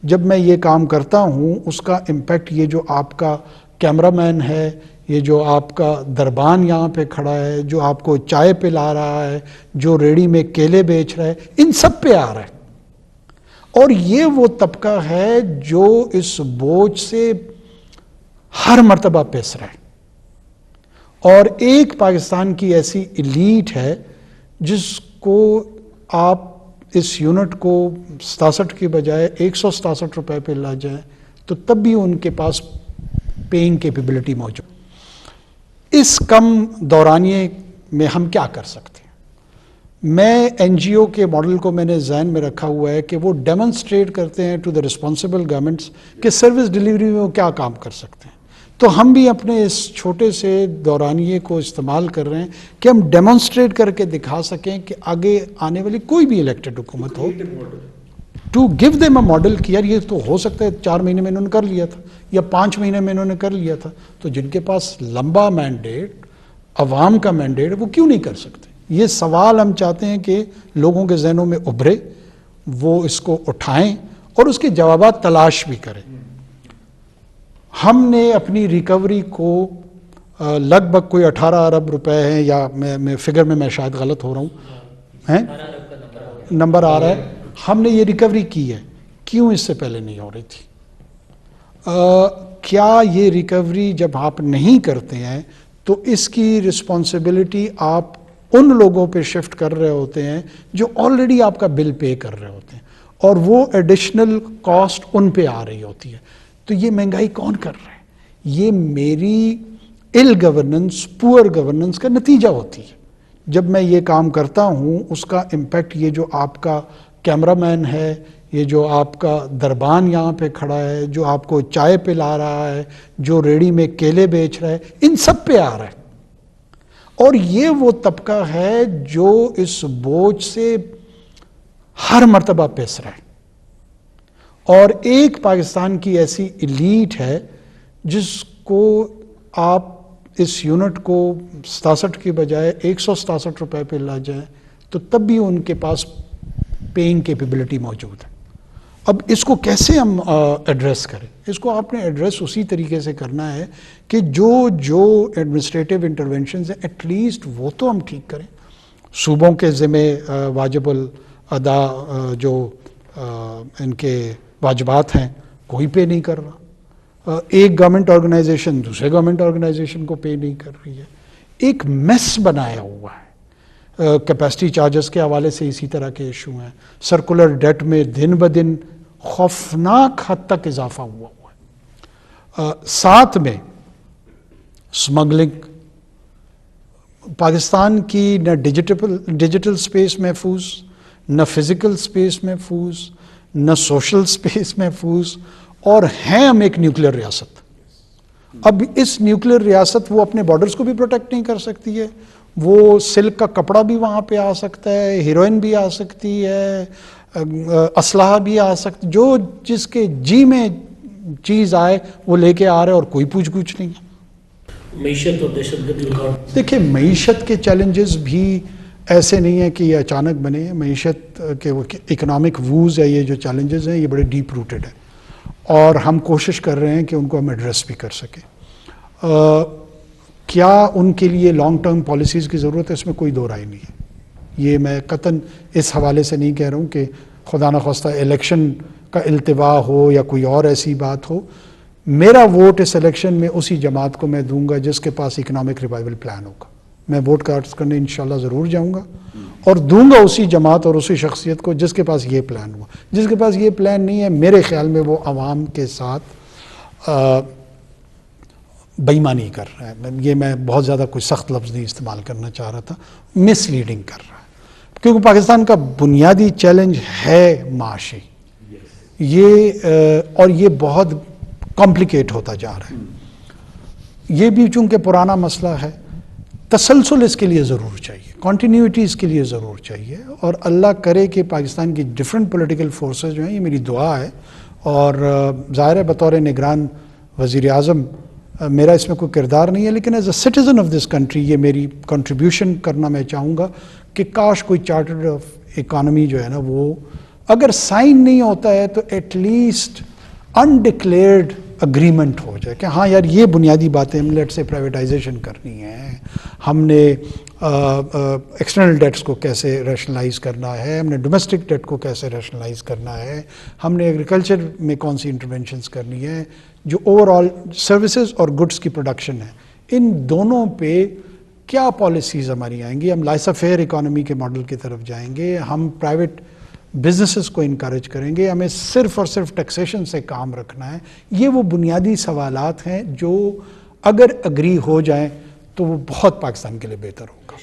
جب میں یہ کام کرتا ہوں اس کا امپیکٹ یہ جو آپ کا کیمرہ مین ہے، یہ جو آپ کا دربان یہاں پہ کھڑا ہے، جو آپ کو چائے پلا رہا ہے، جو ریڑھی میں کیلے بیچ رہا ہے، ان سب پہ آ رہا ہے۔ اور یہ وہ طبقہ ہے جو اس بوجھ سے ہر مرتبہ پس رہا ہے۔ اور ایک پاکستان کی ایسی ایلیٹ ہے جس کو آپ اس یونٹ کو 67 کی بجائے 167 روپے پہ لا جائیں تو تب بھی ان کے پاس پیئنگ کیپیبلٹی موجود۔ اس کم دورانیے میں ہم کیا کر سکتے ہیں؟ میں این جی او کے ماڈل کو میں نے ذہن میں رکھا ہوا ہے کہ وہ ڈیمونسٹریٹ کرتے ہیں ٹو دا رسپانسبل گورنمنٹس کہ سروس ڈیلیوری میں وہ کیا کام کر سکتے ہیں۔ تو ہم بھی اپنے اس چھوٹے سے دورانیے کو استعمال کر رہے ہیں کہ ہم ڈیمونسٹریٹ کر کے دکھا سکیں کہ آگے آنے والی کوئی بھی الیکٹڈ حکومت ہو، to give them a model کہ یار یہ تو ہو سکتا ہے 4 مہینے میں انہوں نے کر لیا تھا یا 5 مہینے میں انہوں نے کر لیا تھا، تو جن کے پاس لمبا مینڈیٹ، عوام کا مینڈیٹ، وہ کیوں نہیں کر سکتے؟ یہ سوال ہم چاہتے ہیں کہ لوگوں کے ذہنوں میں ابھرے، وہ اس کو اٹھائیں اور اس کے جوابات تلاش بھی کریں۔ ہم نے اپنی ریکوری کو لگ بھگ کوئی 18 ارب روپے ہیں، یا میں فگر میں شاید غلط ہو رہا ہوں، نمبر آ رہا ہے، ہم نے یہ ریکوری کی ہے۔ کیوں اس سے پہلے نہیں ہو رہی تھی؟ کیا یہ ریکوری جب آپ نہیں کرتے ہیں تو اس کی رسپانسبلٹی آپ ان لوگوں پہ شفٹ کر رہے ہوتے ہیں جو آلریڈی آپ کا بل پے کر رہے ہوتے ہیں، اور وہ ایڈیشنل کاسٹ ان پہ آ رہی ہوتی ہے۔ تو یہ مہنگائی کون کر رہا ہے؟ یہ میری ill گورننس، پور گورننس کا نتیجہ ہوتی ہے۔ جب میں یہ کام کرتا ہوں اس کا امپیکٹ یہ جو آپ کا کیمرہ مین ہے، یہ جو آپ کا دربان یہاں پہ کھڑا ہے، جو آپ کو چائے پلا رہا ہے، جو ریڑھی میں کیلے بیچ رہا ہے، ان سب پہ آ رہا ہے۔ اور یہ وہ طبقہ ہے جو اس بوجھ سے ہر مرتبہ پس رہا ہے۔ اور ایک پاکستان کی ایسی ایلیٹ ہے جس کو آپ اس یونٹ کو 67 کی بجائے 167 روپے پہ لا جائیں تو تب بھی ان کے پاس پیئنگ کیپیبلٹی موجود ہے۔ اب اس کو کیسے ہم ایڈریس کریں؟ اس کو آپ نے ایڈریس اسی طریقے سے کرنا ہے کہ جو ایڈمنسٹریٹو انٹرونشنز ہیں ایٹ لیسٹ وہ تو ہم ٹھیک کریں۔ صوبوں کے ذمہ واجب الادا جو ان کے واجبات ہیں کوئی پے نہیں کر رہا، ایک گورنمنٹ آرگنائزیشن دوسرے گورنمنٹ آرگنائزیشن کو پے نہیں کر رہی ہے، ایک میس بنایا ہوا ہے۔ کیپیسٹی چارجز کے حوالے سے اسی طرح کے ایشو ہیں، سرکولر ڈیٹ میں دن بدن خوفناک حد تک اضافہ ہوا ہے۔ ساتھ میں اسمگلنگ، پاکستان کی نہ ڈیجیٹل سپیس محفوظ، نہ فزیکل سپیس محفوظ، نہ سوشل سپیس محفوظ، اور ہیں ہم ایک نیوکلیر ریاست۔ اب اس نیوکلیر ریاست وہ اپنے بارڈرز کو بھی پروٹیکٹ نہیں کر سکتی ہے، وہ سلک کا کپڑا بھی وہاں پہ آ سکتا ہے، ہیروئن بھی آ سکتی ہے، اسلحہ بھی آ سکتی، جو جس کے جی میں چیز آئے وہ لے کے آ رہے اور کوئی پوچھ گچھ نہیں ہے۔ معیشت اور دہشت گردی رکاوٹ، دیکھیں معیشت کے چیلنجز بھی ایسے نہیں ہیں کہ یہ اچانک بنے ہیں۔ معیشت کے وہ اکنامک ووز ہے، یہ جو چیلنجز ہیں یہ بڑے ڈیپ روٹڈ ہیں، اور ہم کوشش کر رہے ہیں کہ ان کو ہم ایڈریس بھی کر سکیں۔ کیا ان کے لیے لانگ ٹرم پالیسیز کی ضرورت ہے؟ اس میں کوئی دو رائے نہیں ہے۔ یہ میں قطعاً اس حوالے سے نہیں کہہ رہا ہوں کہ خدا نخواستہ الیکشن کا التوا ہو یا کوئی اور ایسی بات ہو۔ میرا ووٹ اس الیکشن میں اسی جماعت کو میں دوں گا جس کے پاس اکنامک ریوائول پلان ہوگا۔ میں ووٹ کاسٹ کرنے انشاءاللہ ضرور جاؤں گا اور دوں گا اسی جماعت اور اسی شخصیت کو جس کے پاس یہ پلان ہوا۔ جس کے پاس یہ پلان نہیں ہے میرے خیال میں وہ عوام کے ساتھ بے ایمانی کر رہا ہے۔ یہ میں بہت زیادہ کوئی سخت لفظ نہیں استعمال کرنا چاہ رہا تھا، مس لیڈنگ کر رہا ہے، کیونکہ پاکستان کا بنیادی چیلنج ہے معاشی، اور یہ بہت کمپلیکیٹ ہوتا جا رہا ہے۔ یہ بھی چونکہ پرانا مسئلہ ہے، تسلسل اس کے لیے ضرور چاہیے، کنٹینیوٹی اس کے لیے ضرور چاہیے، اور اللہ کرے کہ پاکستان کی ڈیفرنٹ پولیٹیکل فورسز جو ہیں، یہ میری دعا ہے، اور ظاہر ہے بطور نگران وزیر اعظم میرا اس میں کوئی کردار نہیں ہے، لیکن as a citizen of this country یہ میری کنٹریبیوشن کرنا میں چاہوں گا کہ کاش کوئی چارٹرڈ آف اکانومی جو ہے نا وہ اگر سائن نہیں ہوتا ہے تو ایٹ لیسٹ انڈکلیئرڈ اگریمنٹ ہو جائے کہ ہاں یار یہ بنیادی باتیں ہم لیٹ سے پرائیویٹائزیشن کرنی ہے، ہم نے ایکسٹرنل ڈیٹس کو کیسے ریشنلائز کرنا ہے، ہم نے ڈومیسٹک ڈیٹ کو کیسے ریشنلائز کرنا ہے، ہم نے ایگریکلچر میں کون سی انٹرونشنز کرنی ہے، جو اوور آل سروسز اور گڈس کی پروڈکشن ہے، ان دونوں پہ کیا پالیسیز ہماری آئیں گی. ہم لائسا فیئر اکانومی کے ماڈل کی طرف جائیں گے، ہم پرائیویٹ بزنسز کو انکریج کریں گے، ہمیں صرف اور صرف ٹیکسیشن سے کام رکھنا ہے. یہ وہ بنیادی سوالات ہیں جو اگر اگری ہو جائیں تو وہ بہت پاکستان کے لیے بہتر ہوگا.